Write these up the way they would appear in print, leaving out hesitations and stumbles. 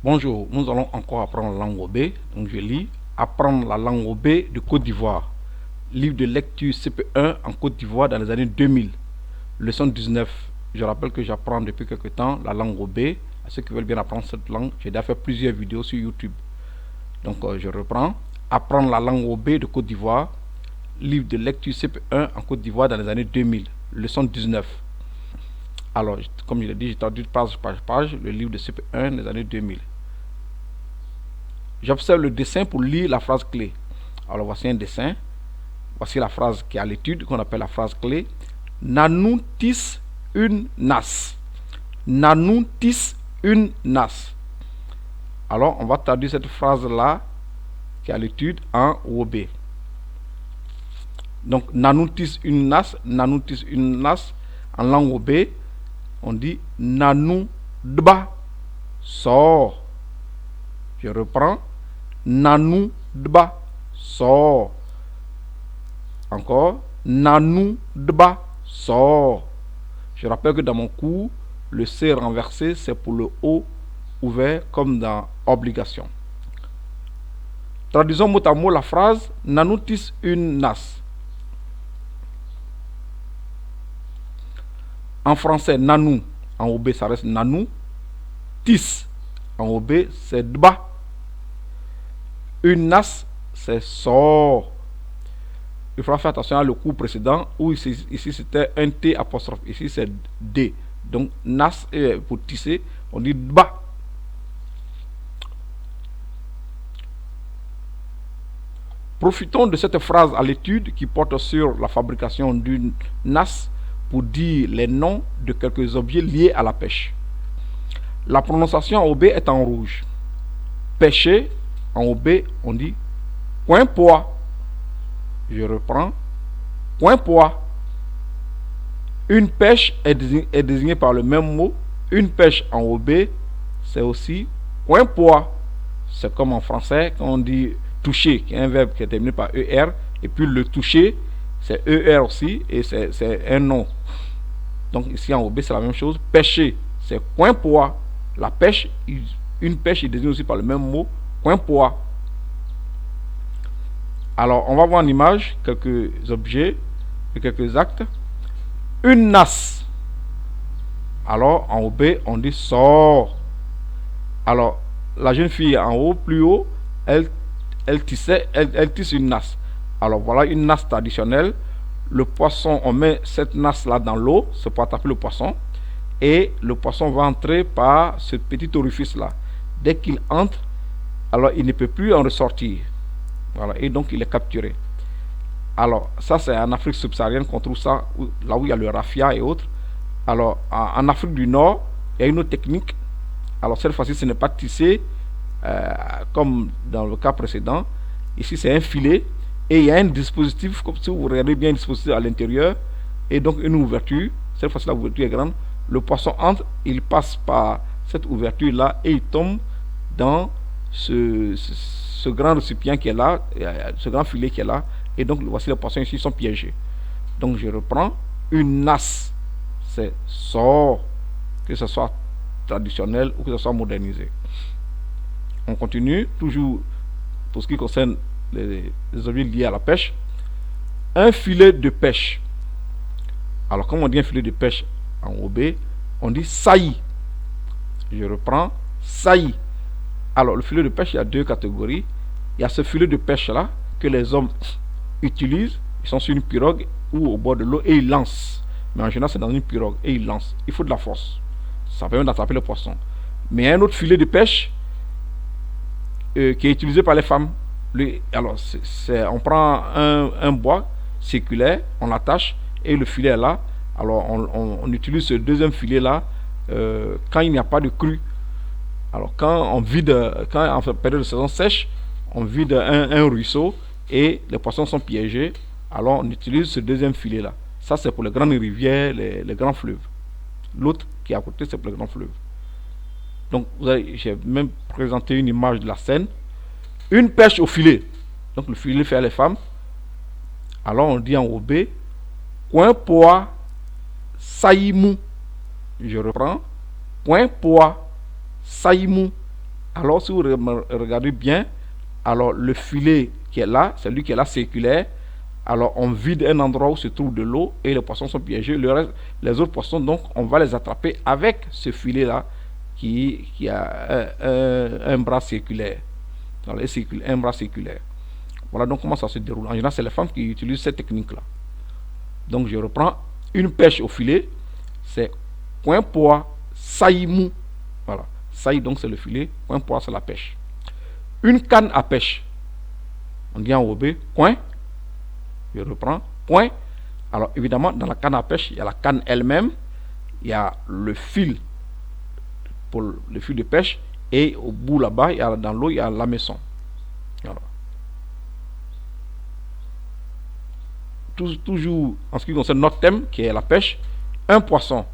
Bonjour, nous allons encore apprendre la langue obé. Donc je lis Apprendre la langue obé de Côte d'Ivoire. Livre de lecture CP1 en Côte d'Ivoire dans les années 2000. Leçon 19. Je rappelle que j'apprends depuis quelque temps la langue obé. À ceux qui veulent bien apprendre cette langue, j'ai déjà fait plusieurs vidéos sur YouTube. Donc je reprends. Apprendre la langue obé de Côte d'Ivoire. Livre de lecture CP1 en Côte d'Ivoire dans les années 2000. Leçon 19. Alors, comme je l'ai dit, j'ai traduit page par page le livre de CP1 des années 2000. J'observe le dessin pour lire la phrase clé. Alors voici un dessin. Voici la phrase qui est à l'étude, qu'on appelle la phrase clé. Nanou tisse une nasse. Nanou tisse une nasse. Alors on va traduire cette phrase-là qui est à l'étude en wobé. Donc Nanou tisse une nasse. Nanou tisse une nasse. En langue wobé, on dit Nanou dba sort. Je reprends. Nanou dba sort. Encore. Nanou dba sort. Je rappelle que dans mon cours, le C renversé, c'est pour le O ouvert comme dans obligation. Traduisons mot à mot la phrase Nanou tisse une nasse. En français, nanou, en OB, ça reste nanou. Tisse, en OB, c'est dba. Une nasse, c'est sort. Il faudra faire attention à le cours précédent où ici c'était un T apostrophe. Ici c'est D. Donc nas pour tisser, on dit dba. Profitons de cette phrase à l'étude qui porte sur la fabrication d'une nas pour dire les noms de quelques objets liés à la pêche. La prononciation en OB est en rouge. Pêcher, en OB, on dit point poids. Je reprends. Point poids. Une pêche est désignée par le même mot. Une pêche en OB, c'est aussi point poids. C'est comme en français, quand on dit toucher, qui est un verbe qui est terminé par ER, et puis le toucher, c'est ER aussi, et c'est un nom. Donc ici en OB, c'est la même chose. Pêcher, c'est point poids. La pêche, une pêche est désignée aussi par le même mot, point poids. Alors, on va voir en image quelques objets et quelques actes. Une nasse. Alors, en OB, on dit sort. Alors, la jeune fille en haut, plus haut, elle tisse une nasse. Alors, voilà une nasse traditionnelle. Le poisson, on met cette nasse-là dans l'eau, c'est pour attraper le poisson. Et le poisson va entrer par ce petit orifice-là. Dès qu'il entre, alors il ne peut plus en ressortir. Voilà, et donc il est capturé. Alors, ça c'est en Afrique subsaharienne qu'on trouve ça, là où il y a le raffia et autres. Alors, en Afrique du Nord, il y a une autre technique. Alors, cette fois-ci, ce n'est pas tissé comme dans le cas précédent. Ici, c'est un filet et il y a un dispositif, comme si vous regardez bien le dispositif à l'intérieur, et donc une ouverture. Cette fois-ci, la ouverture est grande. Le poisson entre, il passe par cette ouverture-là et il tombe dans ce grand récipient qui est là, ce grand filet qui est là, et donc voici les poissons ici sont piégés. Donc je reprends. Une nasse, c'est sort, que ce soit traditionnel ou que ce soit modernisé. On continue, toujours pour ce qui concerne les objets liés à la pêche. Un filet de pêche. Alors comme on dit un filet de pêche en OB, on dit saillie. Je reprends, saillie. Alors, le filet de pêche, il y a deux catégories. Il y a ce filet de pêche-là que les hommes utilisent. Ils sont sur une pirogue ou au bord de l'eau et ils lancent. Mais en général, c'est dans une pirogue et ils lancent. Il faut de la force. Ça permet d'attraper le poisson. Mais il y a un autre filet de pêche qui est utilisé par les femmes. Alors, on prend un bois circulaire, on l'attache et le filet est là. Alors, on utilise ce deuxième filet-là quand il n'y a pas de crue. Alors quand en période de saison sèche, on vide un ruisseau et les poissons sont piégés, alors on utilise ce deuxième filet là. Ça c'est pour les grandes rivières, les grands fleuves. L'autre qui est à côté c'est pour les grands fleuves. Donc j'ai même présenté une image de la scène. Une pêche au filet. Donc le filet fait les femmes. Alors on dit en OB, point poids, saïmou. Je reprends, point poids, saïmou. Alors, si vous regardez bien, alors le filet qui est là, celui qui est là circulaire, alors on vide un endroit où se trouve de l'eau et les poissons sont piégés. Le reste, les autres poissons, donc, on va les attraper avec ce filet-là qui a un bras circulaire. Un bras circulaire. Voilà donc comment ça se déroule. En général, c'est les femmes qui utilisent cette technique-là. Donc, je reprends une pêche au filet, c'est point poids, saïmou. Voilà. Saï, donc, c'est le filet, point poids, c'est la pêche. Une canne à pêche. On dit en OB, point. Je reprends, point. Alors, évidemment, dans la canne à pêche, il y a la canne elle-même, il y a le fil pour le fil de pêche, et au bout là-bas, dans l'eau, il y a l'hameçon. Voilà. Toujours en ce qui concerne notre thème, qui est la pêche, un poisson,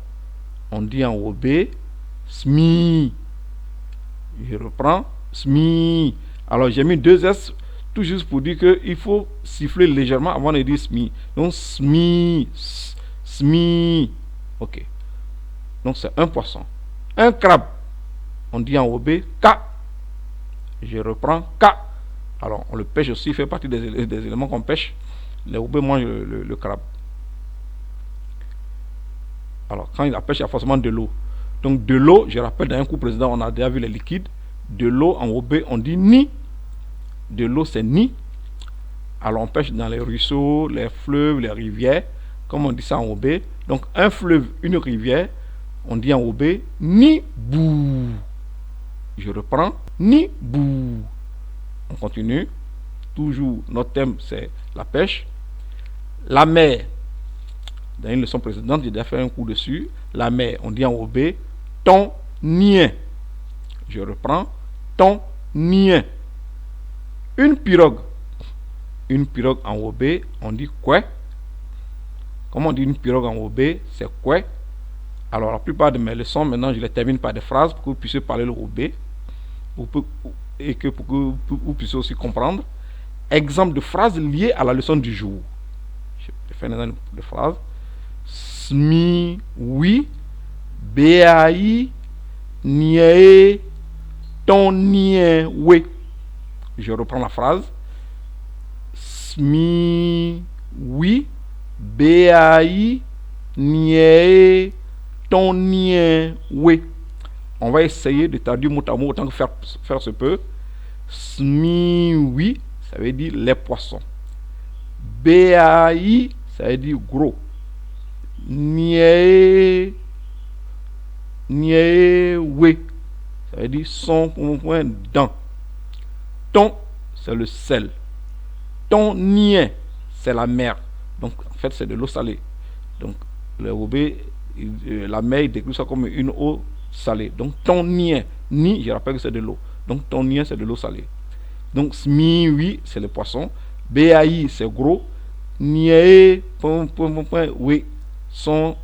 on dit en OB, SMI. Je reprends, SMI. Alors, j'ai mis 2 S, tout juste pour dire qu'il faut siffler légèrement avant de dire SMI. Donc, SMI, SMI. Ok. Donc, c'est un poisson. Un crabe, on dit en OB, K. Je reprends, K. Alors, on le pêche aussi, il fait partie des éléments qu'on pêche. Les OB mangent le crabe. Alors, quand il la pêche, il y a forcément de l'eau. Donc, de l'eau, je rappelle, dans un coup précédent, on a déjà vu les liquides. De l'eau, en OB, on dit ni. De l'eau, c'est ni. Alors, on pêche dans les ruisseaux, les fleuves, les rivières, comme on dit ça en OB. Donc, un fleuve, une rivière, on dit en OB, ni bou. Je reprends, ni bou. On continue. Toujours, notre thème, c'est la pêche. La mer. Dans une leçon précédente, j'ai déjà fait un coup dessus. La mer, on dit en OB, ton nien. Je reprends, ton nien. Une pirogue. Une pirogue en OB, on dit quoi? Comment on dit une pirogue en OB? C'est quoi? Alors, la plupart de mes leçons, maintenant, je les termine par des phrases pour que vous puissiez parler le OB et que pour que vous puissiez aussi comprendre. Exemple de phrases liées à la leçon du jour. Je fais un exemple de phrase. SMI, oui, BAI, NIE, ton nien, oui. Je reprends la phrase. SMI, oui, BAI, NIE, ton nien, oui. On va essayer de traduire mot à mot autant que faire se peut. SMI, oui, ça veut dire les poissons. BAI, ça veut dire gros. NIE, oui, ça veut dire son point dans. Ton, c'est le sel. Ton nien, c'est la mer. Donc, en fait, c'est de l'eau salée. Donc, le OB, la mer, il décrit ça comme une eau salée. Donc, ton nien, ni, je rappelle que c'est de l'eau. Donc, ton nien, c'est de l'eau salée. Donc, SMI, oui, c'est le poisson. BAI, c'est gros. NIE, oui, son,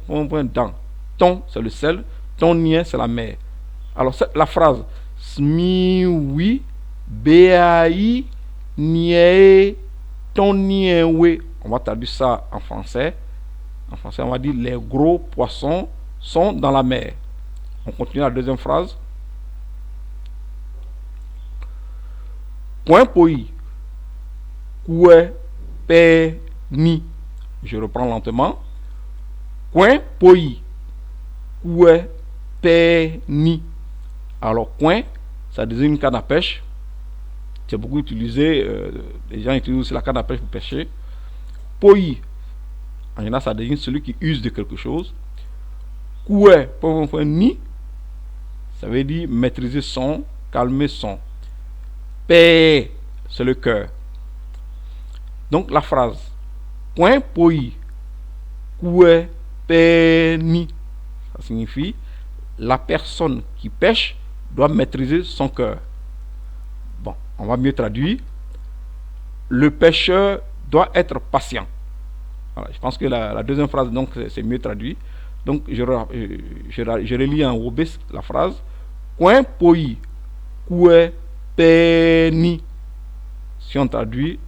dans. Ton, c'est le sel. Ton nien, c'est la mer. Alors, la phrase SMI, oui, BAI, NIE, ton nien, oui. On va traduire ça en français. En français, on va dire les gros poissons sont dans la mer. On continue la deuxième phrase. Point poi. Koué, pe, ni. Je reprends lentement. Point poi. Koué, pe, ni. Alors, coin, ça désigne une canne à pêche. C'est beaucoup utilisé. Les gens utilisent aussi la canne à pêche pour pêcher. Poi, en général, ça désigne celui qui use de quelque chose. Koué, ni, ça veut dire maîtriser son, calmer son. P, c'est le cœur. Donc la phrase point poi, koué, pe, ni, ça signifie la personne qui pêche doit maîtriser son cœur. Bon, on va mieux traduire. Le pêcheur doit être patient. Voilà, je pense que la deuxième phrase, donc, c'est mieux traduit. Donc, je relis en OB la phrase. Point poi, koué, pe, ni. Si on traduit,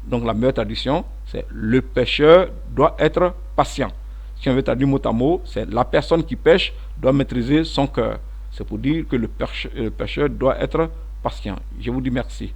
donc la meilleure traduction, c'est le pêcheur doit être patient. Si on veut traduire mot à mot, c'est la personne qui pêche doit maîtriser son cœur. C'est pour dire que le pécheur doit être patient. Je vous dis merci.